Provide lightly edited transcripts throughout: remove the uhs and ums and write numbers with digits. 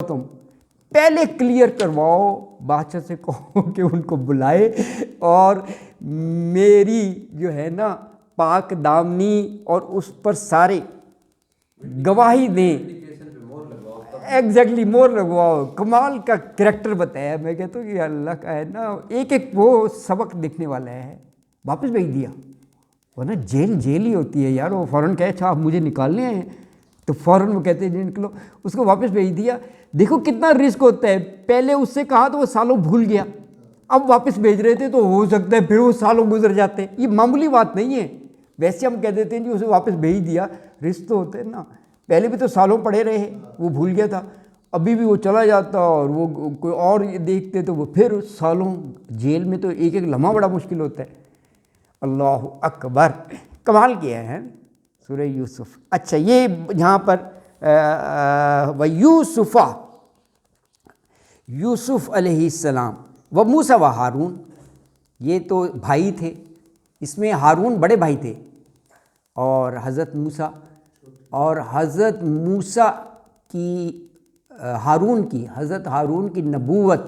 تم پہلے کلیئر کرواؤ، بادشاہ سے کہو کہ ان کو بلائے اور میری جو ہے نا پاک دامنی اور اس پر سارے گواہی دیں، ایگزیکٹلی مور لگواؤ۔ کمال کا کریکٹر بتایا، میں کہتا ہوں کہ اللہ کا ہے نا ایک ایک وہ سبق دیکھنے والا ہے۔ واپس بھیج دیا، ورنہ جیل جیل ہی ہوتی ہے یار، وہ فوراً کہے اچھا آپ مجھے نکالنے ہیں تو فوراً وہ کہتے ہیں جی نکلو، اس کو واپس بھیج دیا۔ دیکھو کتنا رسک ہوتا ہے، پہلے اس سے کہا تو وہ سالوں بھول گیا، اب واپس بھیج رہے تھے تو ہو سکتا ہے پھر وہ سالوں گزر جاتے، یہ معمولی بات نہیں ہے۔ ویسے ہم کہہ دیتے ہیں جی اسے واپس بھیج دیا، رسک تو ہوتے ہیں نا، پہلے بھی تو سالوں پڑے رہے، وہ بھول گیا تھا، ابھی بھی وہ چلا جاتا اور وہ کوئی اور دیکھتے تو وہ پھر سالوں جیل میں، تو ایک ایک لمحہ بڑا مشکل ہوتا ہے۔ اللہ اکبر، کمال کیا ہے سورہ یوسف۔ اچھا یہ یہاں پر وَيُوسُفَ، یوسف علیہ السلام، وَمُوسَىٰ وَہارون، یہ تو بھائی تھے، اس میں ہارون بڑے بھائی تھے، اور حضرت موسیٰ، اور حضرت موسیٰ کی حضرت ہارون کی نبوت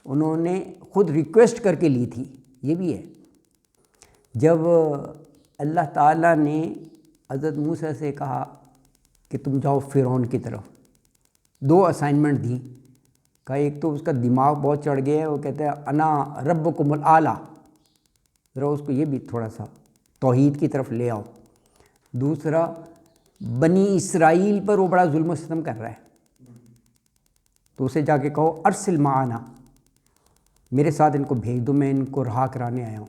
انہوں نے خود ریکویسٹ کر کے لی تھی، یہ بھی ہے۔ جب اللہ تعالیٰ نے حضرت موسیٰ سے کہا کہ تم جاؤ فرعون کی طرف، دو اسائنمنٹ دی، کہا ایک تو اس کا دماغ بہت چڑھ گیا ہے، وہ کہتا ہے انا ربکم الاعلیٰ، ذرا اس کو یہ بھی تھوڑا سا توحید کی طرف لے آؤ۔ دوسرا بنی اسرائیل پر وہ بڑا ظلم و ستم کر رہا ہے، تو اسے جا کے کہو ارسل معنا، میرے ساتھ ان کو بھیج دو، میں ان کو رہا کرانے آیا ہوں۔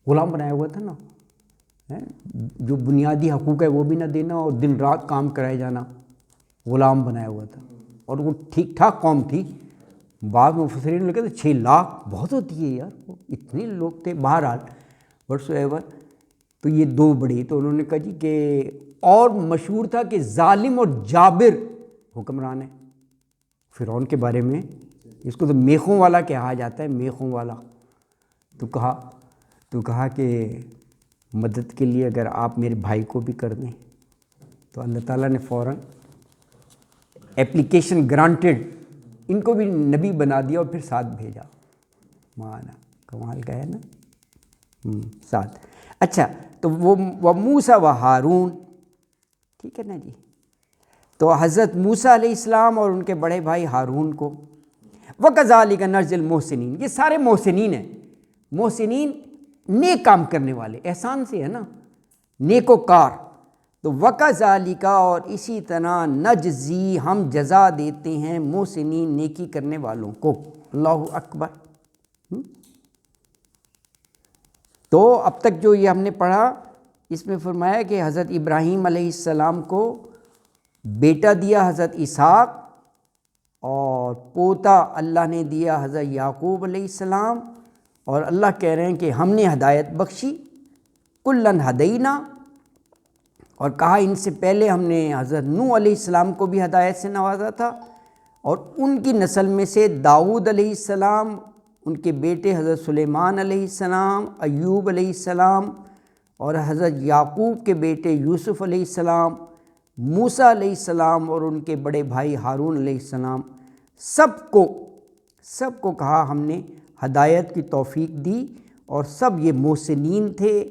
غلام بنایا ہوا تھا نا، جو بنیادی حقوق ہے وہ بھی نہ دینا اور دن رات کام کرائے جانا، غلام بنایا ہوا تھا، اور وہ ٹھیک ٹھاک قوم تھی۔ بعض مفسرین نے کہا 6 لاکھ بہت ہوتی ہے یار، وہ اتنے لوگ تھے۔ بہرحال وٹس ایور، تو یہ 2 بڑی، تو انہوں نے کہا جی کہ، اور مشہور تھا کہ ظالم اور جابر حکمران ہے فرعون کے بارے میں، اس کو تو میخوں والا کہا جاتا ہے، میخوں والا۔ تو کہا کہ مدد کے لیے اگر آپ میرے بھائی کو بھی کر دیں، تو اللہ تعالیٰ نے فوراً اپلیکیشن گرانٹیڈ، ان کو بھی نبی بنا دیا اور پھر ساتھ بھیجا۔ مانا کمال کا ہے نا، ساتھ۔ اچھا تو وہ موسیٰ و ہارون، ٹھیک ہے نا جی، تو حضرت موسیٰ علیہ السلام اور ان کے بڑے بھائی ہارون کو، وَكَذَلِكَ نَجْزِي الْمُحْسِنِينَ، یہ سارے محسنین ہیں، محسنین نیک کام کرنے والے، احسان سے ہے نا، نیک و کار۔ تو وَكَذَلِكَ، اور اسی طرح نجزی، ہم جزا دیتے ہیں محسنین، نیکی کرنے والوں کو۔ اللہ اکبر۔ تو اب تک جو یہ ہم نے پڑھا، اس میں فرمایا کہ حضرت ابراہیم علیہ السلام کو بیٹا دیا حضرت اسحاق، اور پوتا اللہ نے دیا حضرت یعقوب علیہ السلام، اور اللہ کہہ رہے ہیں کہ ہم نے ہدایت بخشی، کلن ہدینا، اور کہا ان سے پہلے ہم نے حضرت نوح علیہ السلام کو بھی ہدایت سے نوازا تھا، اور ان کی نسل میں سے داؤد علیہ السلام، ان کے بیٹے حضرت سلیمان علیہ السلام، ایوب علیہ السلام، اور حضرت یعقوب کے بیٹے یوسف علیہ السلام، موسیٰ علیہ السلام، اور ان کے بڑے بھائی ہارون علیہ السلام، سب کو کہا ہم نے ہدایت کی توفیق دی، اور سب یہ محسنین تھے،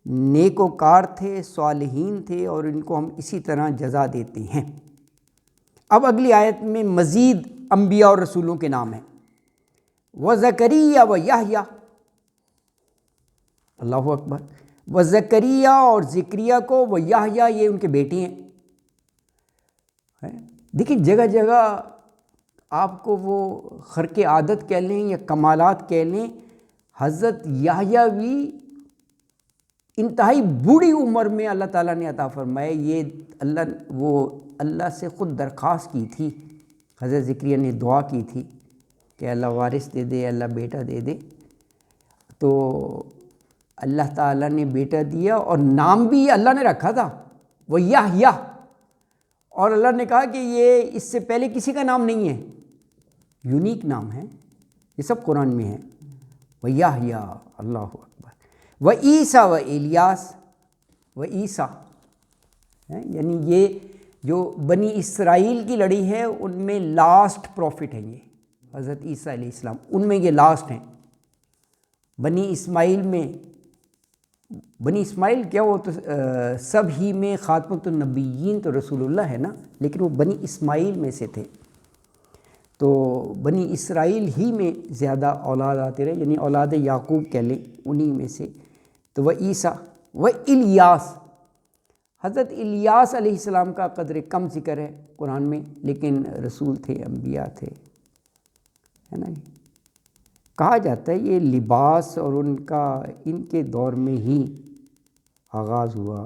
نیک و کار تھے، صالحین تھے، اور ان کو ہم اسی طرح جزا دیتے ہیں۔ اب اگلی آیت میں مزید انبیاء اور رسولوں کے نام ہیں، وَزَكَرِيَّا وَيَحْيَا، اللہ اکبر، وَزَكَرِيَّا، اور زکریا کو، وَيَحْيَا، یہ ان کے بیٹے ہیں۔ دیکھیں جگہ جگہ آپ کو وہ خرق عادت کہہ لیں یا کمالات کہہ لیں، حضرت یحییٰ بھی انتہائی بوڑھی عمر میں اللہ تعالیٰ نے عطا فرمائے، یہ اللہ سے خود درخواست کی تھی، حضرت زکریا نے دعا کی تھی کہ اللہ وارث دے دے، اللہ بیٹا دے دے، تو اللہ تعالیٰ نے بیٹا دیا، اور نام بھی اللہ نے رکھا تھا، وہ یحییٰ، اور اللہ نے کہا کہ یہ اس سے پہلے کسی کا نام نہیں ہے، یونیک نام ہے، یہ سب قرآن میں ہے، وہ یحییٰ، اللہ اکبر، و عیسیٰ و الیاس، و عیسیٰ، یعنی یہ جو بنی اسرائیل کی لڑی ہے ان میں لاسٹ پروفٹ ہیں یہ حضرت عیسیٰ علیہ السلام، ان میں یہ لاسٹ ہیں۔ بنی اسماعیل میں، بنی اسماعیل کیا، وہ تو سب ہی میں خاتمۃ النبیین تو رسول اللہ ہے نا، لیکن وہ بنی اسماعیل میں سے تھے، تو بنی اسرائیل ہی میں زیادہ اولاد آتے رہے، یعنی اولاد یعقوب کہہ لیں انہی میں سے۔ تو وہ عیسیٰ و الیاس، حضرت الیاس علیہ السلام کا قدر کم ذکر ہے قرآن میں، لیکن رسول تھے، انبیاء تھے، ہے نا جی۔ کہا جاتا ہے یہ لباس اور ان کے دور میں ہی آغاز ہوا،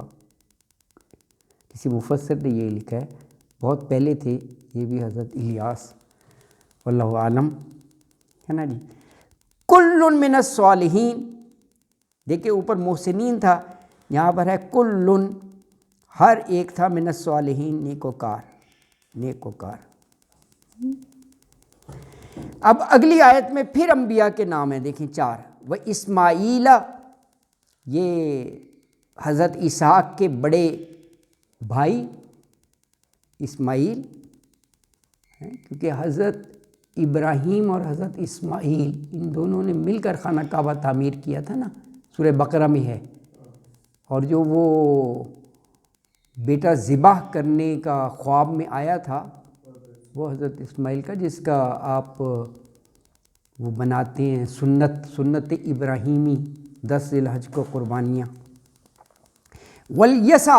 کسی مفسر نے یہ لکھا ہے، بہت پہلے تھے یہ بھی حضرت الیاس، واللہ عالم، ہے نا جی۔ کل من الصالحین، دیکھیں اوپر محسنین تھا، یہاں پر ہے کل، ہر ایک تھا، من الصالحین، نیکوکار، نیکوکار۔ اب اگلی آیت میں پھر انبیاء کے نام ہیں، دیکھیں 4، وہ اسماعیل، یہ حضرت اسحاق کے بڑے بھائی اسماعیل ہیں، کیونکہ حضرت ابراہیم اور حضرت اسماعیل ان دونوں نے مل کر خانہ کعبہ تعمیر کیا تھا نا، سورہ بقرہ میں ہے۔ اور جو وہ بیٹا ذبح کرنے کا خواب میں آیا تھا وہ حضرت اسماعیل کا، جس کا آپ وہ بناتے ہیں سنت ابراہیمی، 10 ذی الحج کو قربانیاں۔ والیسع،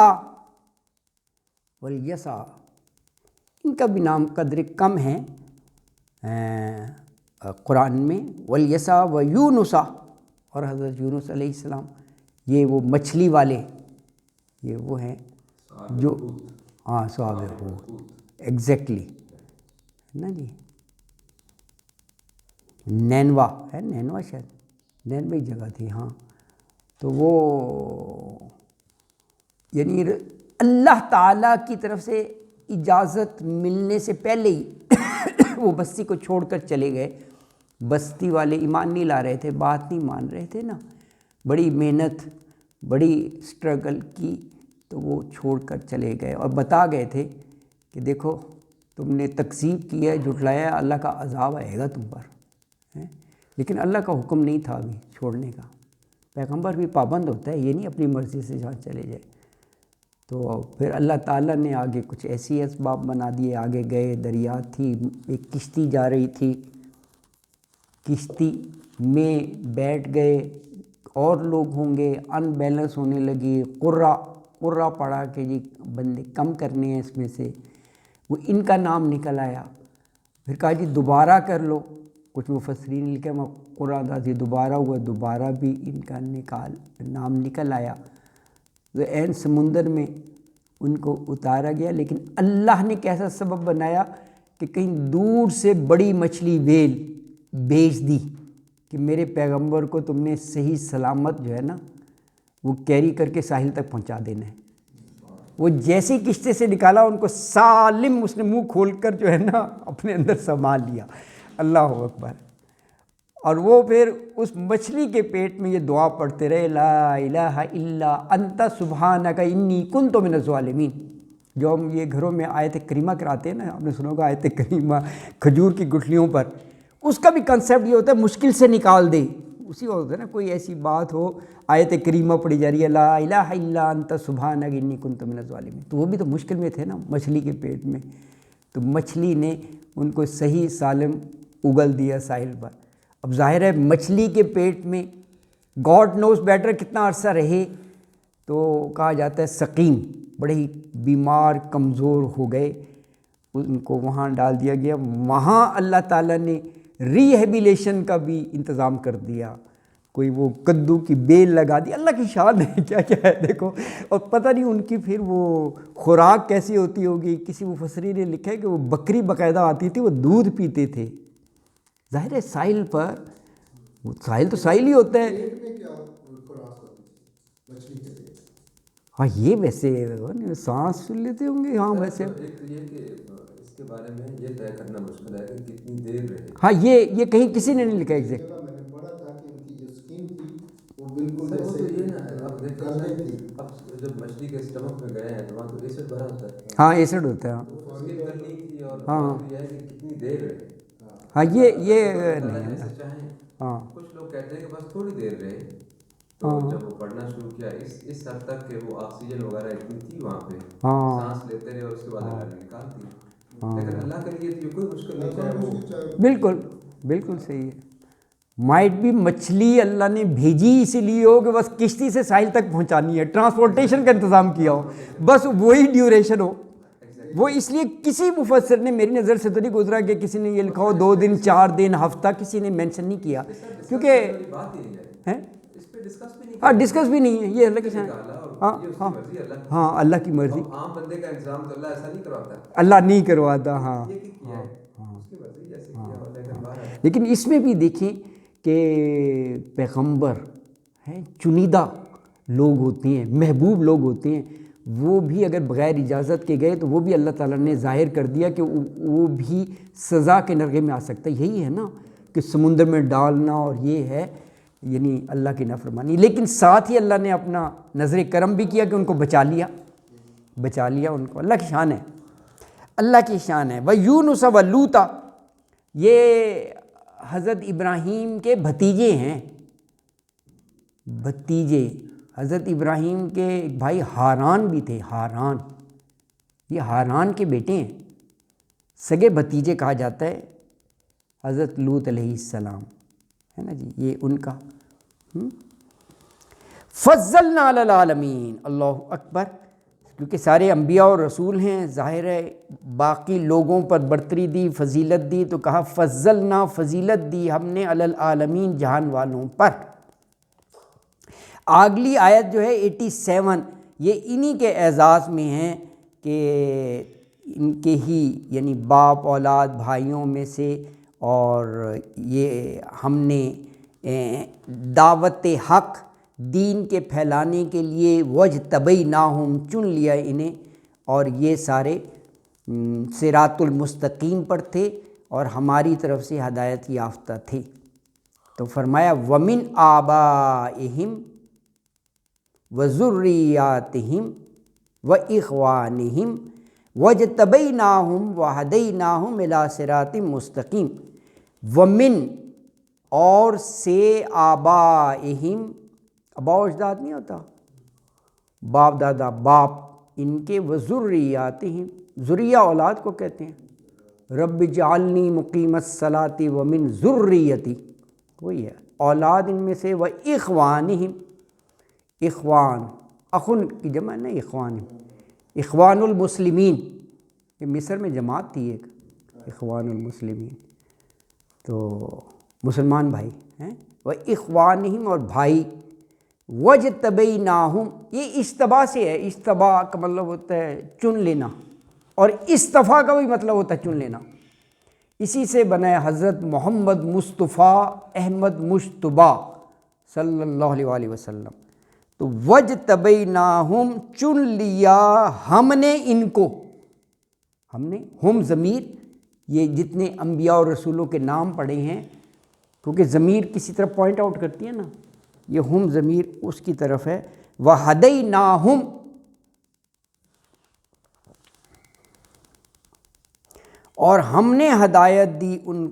والیسع ان کا بھی نام قدر کم ہے قرآن میں، والیسع و یونس، اور حضرت یونس علیہ السلام، یہ وہ مچھلی والے، یہ وہ ہیں جو صحاب حوت، ایگزیکٹلی، ہے نا جی۔ نینوا ہے، نینوا شاید نینوے جگہ تھی، ہاں، تو وہ یعنی اللہ تعالیٰ کی طرف سے اجازت ملنے سے پہلے ہی وہ بستی کو چھوڑ کر چلے گئے۔ بستی والے ایمان نہیں لا رہے تھے، بات نہیں مان رہے تھے نا، بڑی محنت، بڑی سٹرگل کی، تو وہ چھوڑ کر چلے گئے اور بتا گئے تھے کہ دیکھو تم نے تکذیب کی ہے، جھٹلایا ہے، اللہ کا عذاب آئے گا تم پر، لیکن اللہ کا حکم نہیں تھا ابھی چھوڑنے کا۔ پیغمبر بھی پابند ہوتا ہے، یہ نہیں اپنی مرضی سے جہاں چلے جائے۔ تو پھر اللہ تعالیٰ نے آگے کچھ ایسی اسباب بنا دیے، آگے گئے، دریا تھی، ایک کشتی جا رہی تھی، کشتی میں بیٹھ گئے، اور لوگ ہوں گے، ان بیلنس ہونے لگی، قرہ پڑا کہ جی بندے کم کرنے ہیں اس میں سے، وہ ان کا نام نکل آیا، پھر کہا جی دوبارہ کر لو، کچھ مفسرین نے لکھا وہ قرہ دازی دوبارہ ہوا، دوبارہ بھی ان کا نام نکل آیا، تو عین سمندر میں ان کو اتارا گیا۔ لیکن اللہ نے کیسا سبب بنایا کہ کہیں دور سے بڑی مچھلی ویل بھیج دی کہ میرے پیغمبر کو تم نے صحیح سلامت جو ہے نا وہ کیری کر کے ساحل تک پہنچا دینا ہے۔ وہ جیسی کشتی سے نکالا ان کو سالم، اس نے منہ کھول کر جو ہے نا اپنے اندر سنبھال لیا، اللہ اکبر۔ اور وہ پھر اس مچھلی کے پیٹ میں یہ دعا پڑھتے رہے، لا الہ الا انت سبحانک انی کنت من الظالمین۔ جو ہم یہ گھروں میں آیت کریمہ کراتے ہیں نا، آپ نے سنا ہوگا آیت کریمہ کھجور کی گٹھلیوں پر، اس کا بھی کنسیپٹ یہ ہوتا ہے مشکل سے نکال دے، اسی وقت ہوتا ہے نا کوئی ایسی بات ہو، آیت کریمہ پڑھی جا رہی ہے، لا الہ الا انت سبحانک انی کنت من الظالمین، تو وہ بھی تو مشکل میں تھے نا مچھلی کے پیٹ میں، تو مچھلی نے ان کو صحیح سالم اگل دیا ساحل پر۔ اب ظاہر ہے مچھلی کے پیٹ میں گاڈ نوز بیٹر کتنا عرصہ رہے، تو کہا جاتا ہے سقیم، بڑے ہی بیمار کمزور ہو گئے، ان کو وہاں ڈال دیا گیا، وہاں اللہ تعالیٰ نے ریہیبلیشن کا بھی انتظام کر دیا، کوئی وہ کدو کی بیل لگا دی، اللہ کی شان ہے کیا کیا ہے دیکھو، اور پتہ نہیں ان کی پھر وہ خوراک کیسی ہوتی ہوگی، کسی مفسری نے لکھا ہے کہ وہ بکری باقاعدہ آتی تھی، وہ دودھ پیتے تھے، ظاہر ہے ساحل پر، ساحل تو ساحل ہی ہوتا ہے۔ ہاں یہ ویسے سانس سن لیتے ہوں گے، ہاں ویسے اس کے بارے میں یہ طے کرنا مشکل ہے کہ کتنی دیر رہے، ہاں یہ کہیں کسی نے نہیں لکھا ایگزیکٹ۔ میں نے پڑھا تھا کہ ان کی جو سکین تھی وہ بالکل وہ تو جیسے یہ نا اب دیکھو اب جب مچھلی کے اسٹمک میں گئے ہیں تو وہاں تو ایسڈ بھرا ہوتا ہے، ہاں ایسڈ ہوتا ہے. تسلیم کرنی تھی اور ہاں. یہ ہے کہ کتنی دیر رہے. ہاں یہ اللہ نہیں ہے ایسے نا. چاہیں. ہاں کچھ لوگ کہتے ہیں کہ بس تھوڑی دیر رہے. تو جب وہ پڑھنا شروع کیا اس حد تک کہ وہ آکسیجن وغیرہ اتنی تھی وہاں پہ, ہاں سانس لیتے رہے اور اس کے بعد اللہ نے نکال دیا. لیکن اللہ کے لیے تو یہ کوئی مشکل نہیں, چاہے وہ بالکل بالکل صحیح ہے. مائٹ بھی مچھلی اللہ نے بھیجی اسی لیے ہو کہ بس کشتی سے ساحل تک پہنچانی ہے, ٹرانسپورٹیشن کا انتظام کیا ہو, بس وہی ڈیوریشن ہو. وہ اس لیے کسی مفسر نے, میری نظر سے تو نہیں گزرا کہ کسی نے یہ لکھا ہو 2 دن 4 دن ہفتہ, کسی نے مینشن نہیں کیا, کیونکہ بات ہی نہیں ہے, ہیں اس پہ ڈسکس بھی نہیں. ہاں ڈسکس بھی نہیں ہے, یہ اللہ کی شان. ہاں ہاں ہاں اللہ کی مرضی. عام بندے کا انتظام تو اللہ ایسا نہیں کرواتا, اللہ نہیں کرواتا. ہاں یہ کیا ہے اس کی مرضی جیسے کیا ہو. لیکن بہرحال لیکن اس میں بھی دیکھیں کہ پیغمبر ہیں, چنیدہ لوگ ہوتے ہیں, محبوب لوگ ہوتے ہیں, وہ بھی اگر بغیر اجازت کے گئے تو وہ بھی اللہ تعالیٰ نے ظاہر کر دیا کہ وہ بھی سزا کے نرغے میں آ سکتا ہے. یہی ہے نا کہ سمندر میں ڈالنا, اور یہ ہے یعنی اللہ کی نافرمانی. لیکن ساتھ ہی اللہ نے اپنا نظر کرم بھی کیا کہ ان کو بچا لیا ان کو. اللہ کی شان ہے, اللہ کی شان ہے. وَيُونُسَ وَلُوطَ, یہ حضرت ابراہیم کے بھتیجے ہیں. بھتیجے حضرت ابراہیم کے ایک بھائی ہاران بھی تھے. ہاران, یہ ہاران کے بیٹے ہیں, سگے بھتیجے کہا جاتا ہے حضرت لوط علیہ السلام, ہے نا جی, یہ ان کا. فضلنا علی العالمین, اللہ اکبر. کیونکہ سارے انبیاء اور رسول ہیں, ظاہر ہے باقی لوگوں پر برتری دی, فضیلت دی, تو کہا فضلنا, فضیلت دی ہم نے علی العالمین, جہان والوں پر. اگلی آیت جو ہے 87, یہ انہی کے اعزاز میں ہیں کہ ان کے ہی یعنی باپ اولاد بھائیوں میں سے, اور یہ ہم نے دعوت حق دین کے پھیلانے کے لیے وجتبیناہم, چن لیا انہیں, اور یہ سارے صراط المستقیم پر تھے اور ہماری طرف سے ہدایت یافتہ تھے. تو فرمایا ومن آبائہم وذریاتہم واخوانہم وجتبیناہم وہدیناہم الی صراط مستقیم. ومن, اور سے, آبائہم, آباء و اجداد نہیں ہوتا, باپ دادا باپ ان کے, وذریاتہم, ذریہ اولاد کو کہتے ہیں. رب اجعلنی مقیم الصلاۃ ومن ذریتی, وہی ہے اولاد ان میں سے. واخوانہم, اخوان اخن کی جمع نہیں, اخوان, اخوان المسلمین, یہ مصر میں جماعت تھی ایک, اخوان المسلمین, تو مسلمان بھائی ہیں. واخوانہم, اور بھائی. وجتبیناہم, یہ اجتبا سے ہے, اجتبا کا مطلب ہوتا ہے چن لینا, اور استفا کا بھی مطلب ہوتا ہے چن لینا. اسی سے بنا ہے حضرت محمد مصطفیٰ احمد مجتبیٰ صلی اللہ علیہ وسلم. تو وجتبیناہم, چن لیا ہم نے ان کو. ہم نے, ہم ضمیر, یہ جتنے انبیاء اور رسولوں کے نام پڑھے ہیں, کیونکہ ضمیر کسی طرح پوائنٹ آؤٹ کرتی ہے نا, یہ ہم ضمیر اس کی طرف ہے. وہدیناہم, اور ہم نے ہدایت دی ان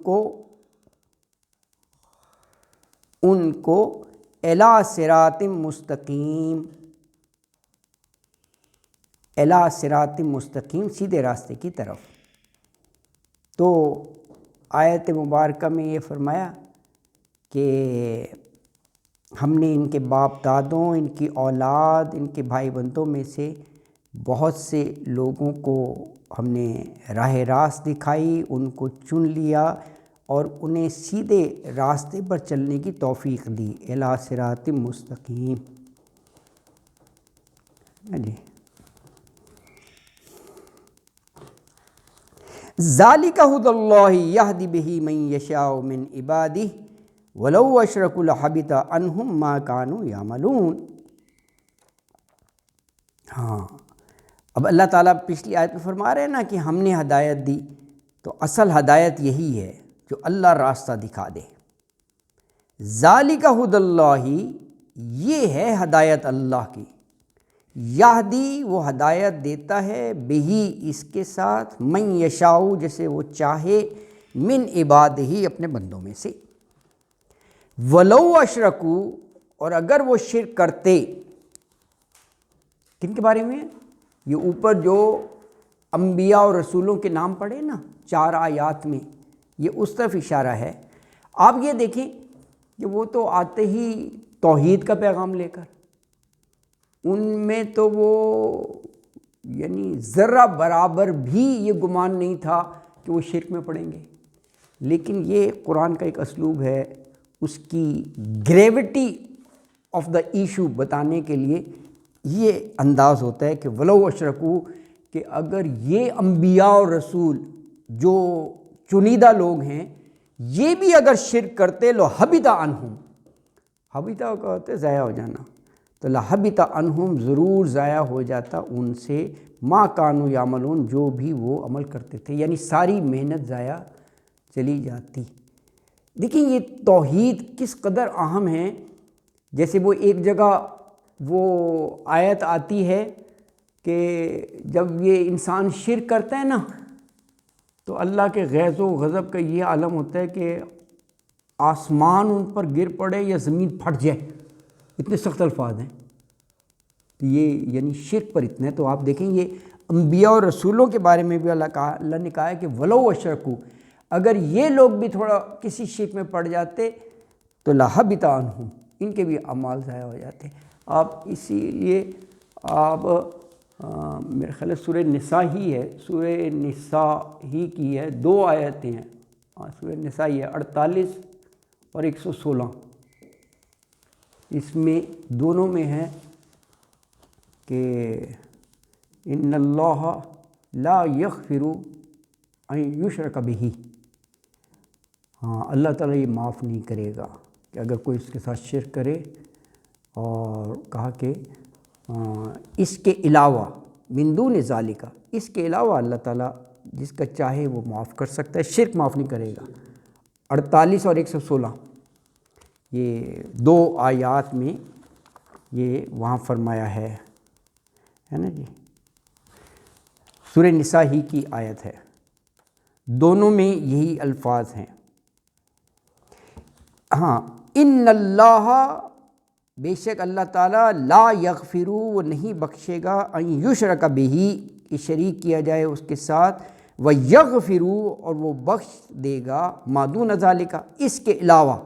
کو الی صراط مستقیم, الی صراط مستقیم, سیدھے راستے کی طرف. تو آیت مبارکہ میں یہ فرمایا کہ ہم نے ان کے باپ دادوں, ان کی اولاد, ان کے بھائی بندوں میں سے بہت سے لوگوں کو ہم نے راہ راست دکھائی, ان کو چن لیا اور انہیں سیدھے راستے پر چلنے کی توفیق دی. الی صراط مستقیم. جی, ذالک ھدی اللہ یہدی بہ من یشاء من عبادہ ولو اشرکوا لحبط عنہم ما کانوا یعملون. ہاں, اب اللہ تعالیٰ پچھلی آیت میں فرما رہے ہیں نا کہ ہم نے ہدایت دی, تو اصل ہدایت یہی ہے جو اللہ راستہ دکھا دے. ذالک ھدی اللہ, یہ ہے ہدایت اللہ کی. یہدی وہ ہدایت دیتا ہے، بہی اس کے ساتھ، من یشاء جسے وہ چاہے، من عبادہ اپنے بندوں میں سے، ولو اشرکو اور اگر وہ شرک کرتے، کن کے بارے میں؟ یہ اوپر جو انبیاء اور رسولوں کے نام پڑھے نا 4 آیات میں، یہ اس طرف اشارہ ہے۔ آپ یہ دیکھیں کہ وہ تو آتے ہی توحید کا پیغام لے کر، ان میں تو وہ یعنی ذرہ برابر بھی یہ گمان نہیں تھا کہ وہ شرک میں پڑیں گے، لیکن یہ قرآن کا ایک اسلوب ہے، اس کی گریوٹی آف دا ایشو بتانے کے لیے یہ انداز ہوتا ہے کہ ولو اشرکو، کہ اگر یہ انبیاء اور رسول جو چنیدہ لوگ ہیں یہ بھی اگر شرک کرتے، لحبط عنہم، حبط کا ہوتا ہے ضائع ہو جانا، تو لحبط عنہم ضرور ضائع ہو جاتا ان سے، ما کانوا یعملون جو بھی وہ عمل کرتے تھے، یعنی ساری محنت ضائع چلی جاتی۔ دیکھیں یہ توحید کس قدر اہم ہے، جیسے وہ ایک جگہ وہ آیت آتی ہے کہ جب یہ انسان شرک کرتا ہے نا تو اللہ کے غیظ و غضب کا یہ عالم ہوتا ہے کہ آسمان ان پر گر پڑے یا زمین پھٹ جائے، اتنے سخت الفاظ ہیں۔ تو یہ یعنی شرک پر اتنا ہے، تو آپ دیکھیں یہ انبیاء اور رسولوں کے بارے میں بھی اللہ نے کہا ہے کہ ولو اشرکو، اگر یہ لوگ بھی تھوڑا کسی شرک میں پڑ جاتے تو لحبط عنہم، ان کے بھی اعمال ضائع ہو جاتے۔ آپ اسی لیے آپ میرے خیال ہے سورہ نساء ہی ہے، سورہ نساء ہی کی ہے، 2 آیتیں ہیں، سورہ نساء ہی ہے 48 اور 116، اس میں دونوں میں ہے کہ ان اللہ لا یغفر ان یشرک بہ، ہاں اللہ تعالیٰ یہ معاف نہیں کرے گا کہ اگر کوئی اس کے ساتھ شرک کرے، اور کہا کہ اس کے علاوہ من دون ذالک، اس کے علاوہ اللہ تعالیٰ جس کا چاہے وہ معاف کر سکتا ہے، شرک معاف نہیں کرے گا۔ 48 اور 116 یہ 2 آیات میں یہ وہاں فرمایا ہے نا جی، سورہ نساء ہی کی آیت ہے، دونوں میں یہی الفاظ ہیں۔ ہاں، ان اللہ، بے شک اللہ تعالیٰ، لا یغفر، وہ نہیں بخشے گا، ان یشرک بہ، کہ شریک کیا جائے اس کے ساتھ، ویغفر، اور وہ بخش دے گا، ما دون ذالک، اس کے علاوہ،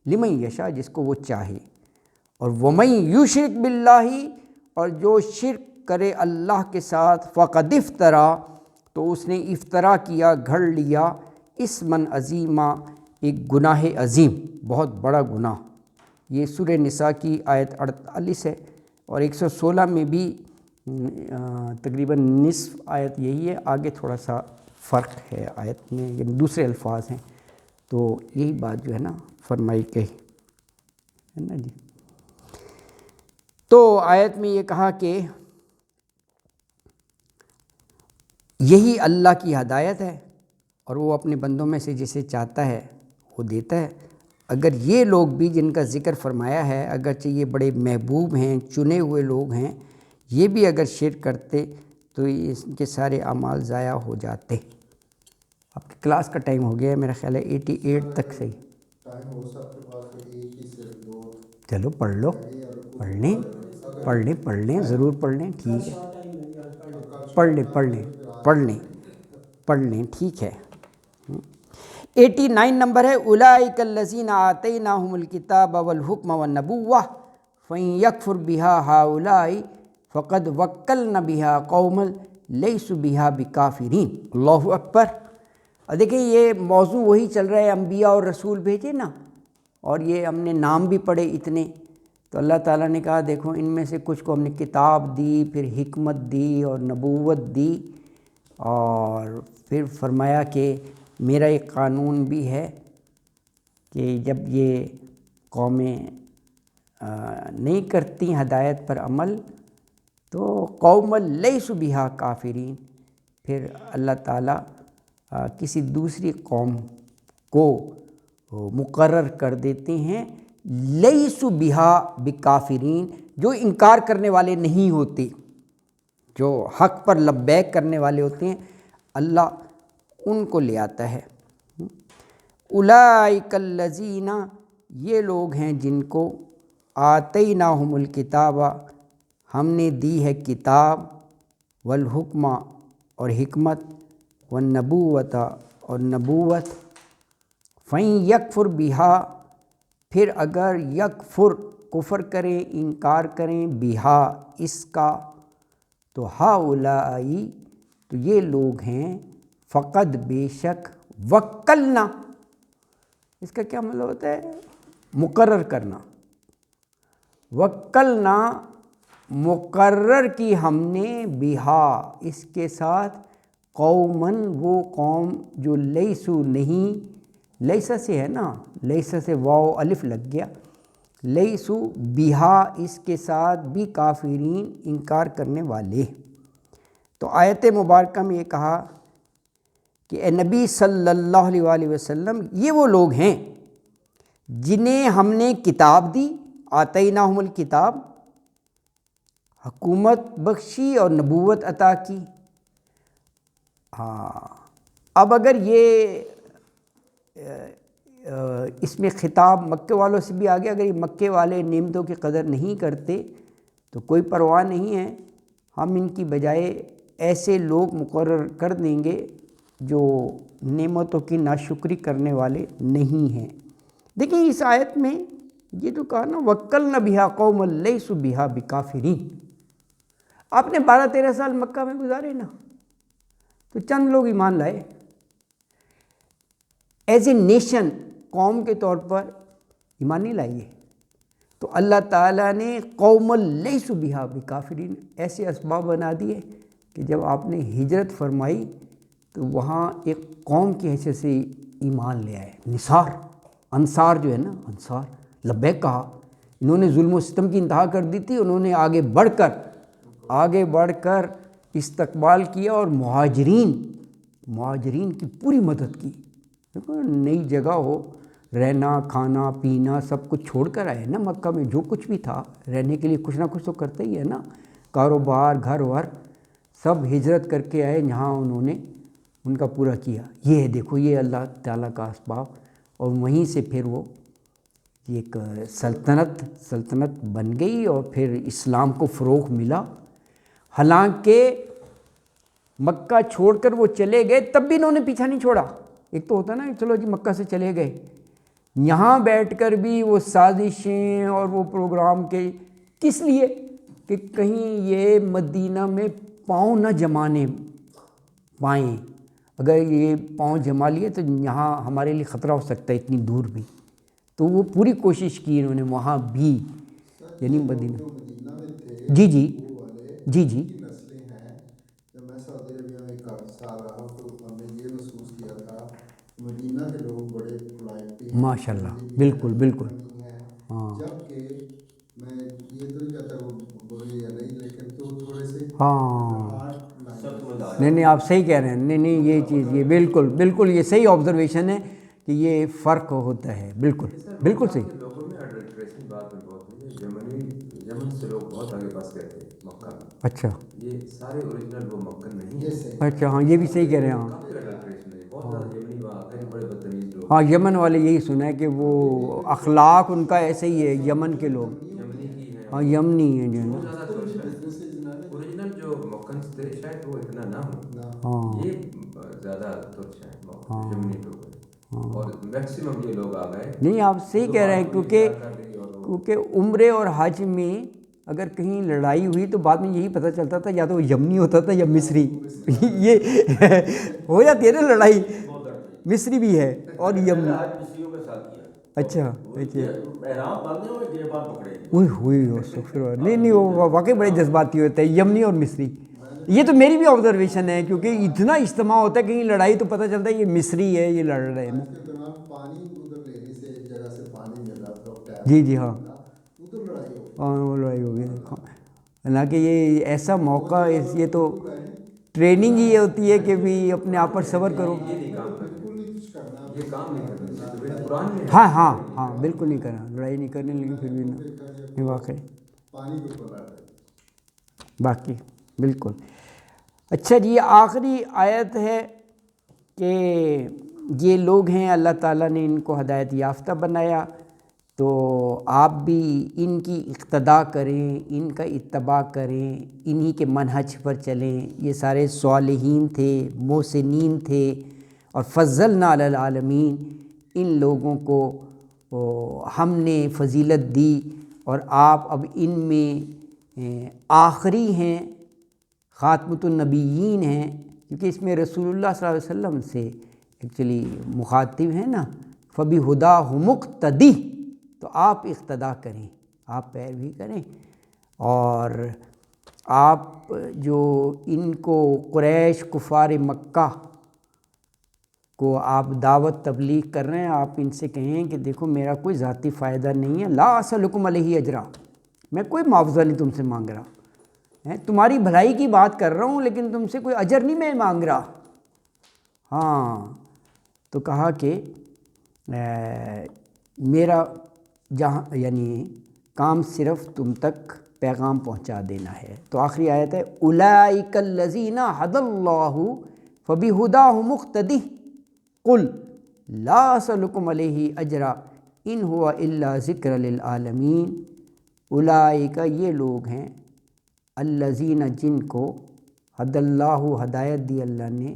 لمن یشاء، جس کو وہ چاہے، اور ومن یشرک باللہ، اور جو شرک کرے اللہ کے ساتھ، فقد افترا، تو اس نے افطرا کیا، گھڑ لیا، اسمًا عظیما، ایک گناہ عظیم، بہت بڑا گناہ۔ یہ سورہ نساء کی آیت 48 ہے، اور 116 میں بھی تقریباً نصف آیت یہی ہے، آگے تھوڑا سا فرق ہے آیت میں، یعنی دوسرے الفاظ ہیں، تو یہی بات جو ہے نا فرمائی گئی ہے نا جی۔ تو آیت میں یہ کہا کہ یہی اللہ کی ہدایت ہے، اور وہ اپنے بندوں میں سے جسے چاہتا ہے وہ دیتا ہے۔ اگر یہ لوگ بھی جن کا ذکر فرمایا ہے، اگرچہ یہ بڑے محبوب ہیں، چنے ہوئے لوگ ہیں، یہ بھی اگر شرک کرتے تو ان کے سارے اعمال ضائع ہو جاتے۔ آپ کی کلاس کا ٹائم ہو گیا ہے، میرا خیال ہے 88 تک صحیح ٹائم ہو سب کے پاس ایک ہی صرف 2 چلو پڑھ لو، پڑھ لیں ضرور پڑھ لیں، ٹھیک ہے، پڑھ لیں ٹھیک ہے۔ 89 نمبر ہے، اولئک الذین آتیناہم الکتاب والحکم والنبوۃ فإن یکفر بہا ہؤلاء فقد وکلنا بہا قوما لیسوا بہا بکافرین۔ اللہ اکبر۔ اور دیکھیں یہ موضوع وہی چل رہا ہے، انبیاء اور رسول بھیجے نا، اور یہ ہم نے نام بھی پڑھے اتنے، تو اللہ تعالیٰ نے کہا دیکھو ان میں سے کچھ کو ہم نے کتاب دی، پھر حکمت دی اور نبوت دی، اور پھر فرمایا کہ میرا ایک قانون بھی ہے کہ جب یہ قومیں نہیں کرتی ہدایت پر عمل تو قوم لیسوا بہا کافرین، پھر اللہ تعالیٰ کسی دوسری قوم کو مقرر کر دیتے ہیں لیسوا بہا بکافرین، جو انکار کرنے والے نہیں ہوتے، جو حق پر لبیک کرنے والے ہوتے ہیں، اللہ ان کو لے آتا ہے۔ اولئک الذین، یہ لوگ ہیں جن کو آتیناہم الکتاب، ہم نے دی ہے کتاب، والحکم اور حکمت، والنبوۃ اور نبوت، فَإِن یکفر بہا، پھر اگر یکفر کفر کریں، انکار کریں، بہا اس کا، تو ہؤلائی، تو یہ لوگ ہیں، فقد بے شک، وکلنا، اس کا کیا مطلب ہوتا ہے؟ مقرر کرنا، وکلنا مقرر کی ہم نے، بہا اس کے ساتھ، قومن وہ قوم، جو لیسو نہیں، لیسا سے ہے نا، لیسا سے واو الف لگ گیا، لیسو بہا اس کے ساتھ، بھی کافرین انکار کرنے والے۔ تو آیت مبارکہ میں یہ کہا کہ اے نبی صلی اللہ علیہ وآلہ وسلم، یہ وہ لوگ ہیں جنہیں ہم نے کتاب دی، آتیناہم الکتاب، حکومت بخشی اور نبوت عطا کی۔ ہاں، اب اگر یہ اس میں خطاب مکے والوں سے بھی آگے، اگر یہ مکے والے نعمتوں کی قدر نہیں کرتے تو کوئی پرواہ نہیں ہے، ہم ان کی بجائے ایسے لوگ مقرر کر دیں گے جو نعمتوں کی ناشکری کرنے والے نہیں ہیں۔ دیکھیں اس آیت میں یہ تو کہا نا، وکلنا بہا قوما لیسوا بہا بکافرین۔ آپ نے 12-13 سال مکہ میں گزارے نا، تو چند لوگ ایمان لائے، ایز اے نیشن، قوم کے طور پر ایمان نہیں لائیے، تو اللہ تعالیٰ نے قوما لیسوا بہا بکافرین ایسے اسباب بنا دیے کہ جب آپ نے ہجرت فرمائی تو وہاں ایک قوم کی حیثیت سے ایمان لے آئے، نثار، انصار جو ہے نا، انصار، لبیک کہا۔ انہوں نے ظلم و ستم کی انتہا کر دی تھی، انہوں نے آگے بڑھ کر استقبال کیا اور مہاجرین کی پوری مدد کی۔ نئی جگہ ہو، رہنا کھانا پینا سب کچھ چھوڑ کر آئے نا مکہ میں، جو کچھ بھی تھا رہنے کے لیے کچھ نہ کچھ تو کرتے ہی ہے نا، کاروبار گھر ور سب ہجرت کر کے آئے، یہاں انہوں نے ان کا پورا کیا۔ یہ ہے دیکھو، یہ اللہ تعالیٰ کا اسباب، اور وہیں سے پھر وہ ایک سلطنت بن گئی اور پھر اسلام کو فروغ ملا۔ حالانکہ مکہ چھوڑ کر وہ چلے گئے تب بھی انہوں نے پیچھا نہیں چھوڑا۔ ایک تو ہوتا نا چلو جی مکہ سے چلے گئے، یہاں بیٹھ کر بھی وہ سازشیں اور وہ پروگرام کے، کس لیے کہ کہیں یہ مدینہ میں پاؤں نہ جمانے پائیں، اگر یہ پاؤں جما لیے تو یہاں ہمارے لیے خطرہ ہو سکتا ہے اتنی دور بھی، تو وہ پوری کوشش کی انہوں نے وہاں بھی، یعنی مدینہ جی نسلیں ہیں۔ جب میں سعودی عربیہ میں کافی سال رہا تو ہم نے یہ محسوس کیا تھا مدینہ کے لوگ بڑے پولائٹ ہیں، ماشاء اللہ، بالکل ہاں، جبکہ میں یہ تو نہیں کہتا وہ برے یا نہیں، لیکن تو تھوڑے سے ہاں، نہیں آپ صحیح کہہ رہے ہیں، نہیں یہ چیز، یہ بالکل یہ صحیح آبزرویشن ہے کہ یہ فرق ہوتا ہے، بالکل صحیح۔ لوگوں میں ایڈلٹریشن بات میں بہت ہے، یمن سے لوگ بہت آگے پاس گئے تھے مکہ میں، اچھا یہ سارے اوریجنل وہ مکن نہیں ہیں، اچھا، ہاں یہ بھی صحیح کہہ رہے ہیں، ہاں کافی ایڈلٹریشن ہے، بہت زیادہ یمنی وہاں آ گئے، بڑے بدتمیز لوگ، ہاں یمن والے یہی سنا ہے کہ وہ اخلاق ان کا ایسے ہی ہے، یمن کے لوگ، یمنی کی ہے، ہاں یمنی ہیں جو ہے بہت نا، زیادہ ترش ہے، اوریجنل جو مکن تھے شاید وہ اتنا نہ ہو، ہاں یہ زیادہ ترش ہیں یمنی لوگ، اور میکسیمم یہ لوگ آ گئے۔ نہیں آپ صحیح کہہ رہے ہیں، کیونکہ عمرے اور حج میں اگر کہیں لڑائی ہوئی تو بعد میں یہی پتہ چلتا تھا یا تو وہ یمنی ہوتا تھا یا مصری، یہ ہو جاتی ہے نا لڑائی، مصری بھی ہے اور یمنی، اچھا نہیں وہ واقعی بڑے جذباتی ہوتے ہیں یمنی اور مصری، یہ تو میری بھی آبزرویشن ہے، کیونکہ اتنا اجتماع ہوتا ہے کہیں لڑائی تو پتہ چلتا ہے یہ مصری ہے، یہ لڑ رہے ہیں نا، پانی ادھر لینے سے ایک جگہ سے پانی مل رہا تھا، جی ہاں، ادھر لڑائی ہو گئی، ہاں وہ لڑائی ہو گئی، حالانکہ یہ ایسا موقع، یہ تو ٹریننگ ہی ہوتی ہے کہ بھی اپنے آپ پر صبر کرو، یہ کام نہیں کرنا، ہاں بالکل نہیں کرنا، لڑائی نہیں کرنی، لیکن پھر بھی نا، یہ واقعی پانی کے اوپر لاتا ہے. باقی بالکل. اچھا جی، آخری آیت ہے کہ یہ لوگ ہیں اللہ تعالیٰ نے ان کو ہدایت یافتہ بنایا، تو آپ بھی ان کی اقتداء کریں، ان کا اتباع کریں، انہی کے منہج پر چلیں. یہ سارے صالحین تھے، محسنین تھے، اور فضلنا علی العالمین، ان لوگوں کو ہم نے فضیلت دی، اور آپ اب ان میں آخری ہیں، خاتمۃ النبیین ہیں، کیونکہ اس میں رسول اللہ صلی اللہ علیہ وسلم سے ایکچولی مخاطب ہیں نا. فَبِهُدَاهُ مُقْتَدِی، تو آپ اقتداء کریں، آپ پیروی کریں. اور آپ جو ان کو قریش کفار مکہ کو آپ دعوت تبلیغ کر رہے ہیں، آپ ان سے کہیں کہ دیکھو میرا کوئی ذاتی فائدہ نہیں ہے، لا اسألکم علیہ اجرا، میں کوئی معاوضہ نہیں تم سے مانگ رہا، تمہاری بھلائی کی بات کر رہا ہوں، لیکن تم سے کوئی اجر نہیں میں مانگ رہا. ہاں، تو کہا کہ میرا جہاں یعنی کام صرف تم تک پیغام پہنچا دینا ہے. تو آخری آیت ہے اولئک الذین ھدی اللہ فبہداہ مقتدی قل لا اسألکم علیہ اجرا ان هو الا ذکر للعالمین. اولئک، یہ لوگ ہیں، الذین، جن کو ھدی اللہ، ہدایت دی اللہ نے،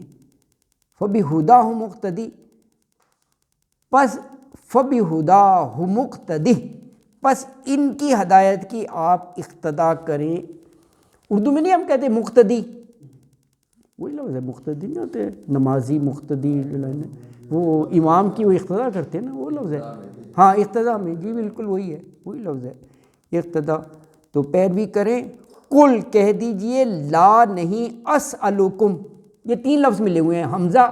فبہداہ مقتدی، پس فبہداہ مقتدی، پس ان کی ہدایت کی آپ اقتداء کریں. اردو میں نہیں ہم کہتے مقتدی، وہی لفظ ہے، مقتدی نہیں ہوتے نمازی مقتدی، وہ امام کی وہ اقتداء کرتے ہیں نا، وہ لفظ ہے. ہاں اقتداء میں، جی بالکل وہی ہے، وہی لفظ ہے اقتداء. تو پیروی کریں. قل، کہہ دیجئے، لا، نہیں، اسألکم، یہ تین لفظ ملے ہوئے ہیں. حمزہ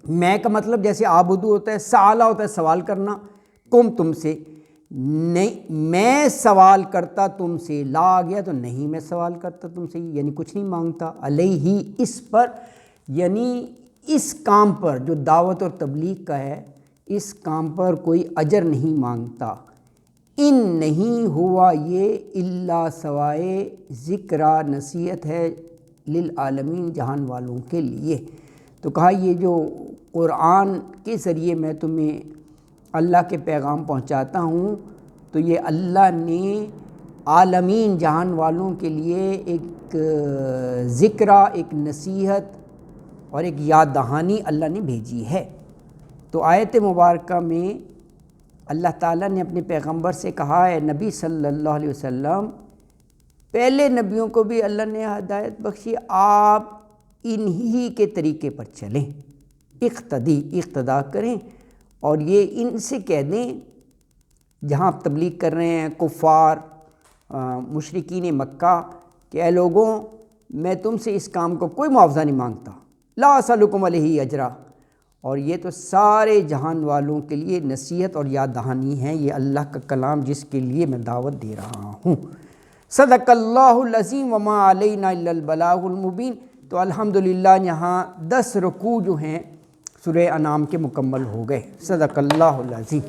میں کا مطلب جیسے آبدو ہوتا ہے، سآلہ ہوتا ہے سوال کرنا، کم تم سے، نہیں میں سوال کرتا تم سے، لا آ گیا تو نہیں میں سوال کرتا تم سے، یعنی کچھ نہیں مانگتا، علیہ، اس پر، یعنی اس کام پر جو دعوت اور تبلیغ کا ہے، اس کام پر کوئی اجر نہیں مانگتا. ان نہیں ہوا یہ الا سوائے ذکرہ، نصیحت ہے، للعالمین، جہان والوں کے لیے. تو کہا یہ جو قرآن کے ذریعے میں تمہیں اللہ کے پیغام پہنچاتا ہوں، تو یہ اللہ نے عالمین، جہان والوں کے لیے ایک ذکرہ، ایک نصیحت اور ایک یاد دہانی اللہ نے بھیجی ہے. تو آیت مبارکہ میں اللہ تعالیٰ نے اپنے پیغمبر سے کہا ہے، نبی صلی اللہ علیہ وسلم، پہلے نبیوں کو بھی اللہ نے ہدایت بخشی، آپ انہی کے طریقے پر چلیں، اقتدی، اقتداء کریں. اور یہ ان سے کہہ دیں جہاں آپ تبلیغ کر رہے ہیں کفار مشرکین مکہ کہ اے لوگوں، میں تم سے اس کام کو کوئی معاوضہ نہیں مانگتا، لا اسألکم علیہ اجرا. اور یہ تو سارے جہان والوں کے لیے نصیحت اور یاد دہانی ہے، یہ اللہ کا کلام جس کے لیے میں دعوت دے رہا ہوں. صدق اللہ العظیم وما علینا الا البلاغ المبین. تو الحمدللہ یہاں 10 رکوع جو ہیں سورہ انعام کے مکمل ہو گئے. صدق اللہ العظیم.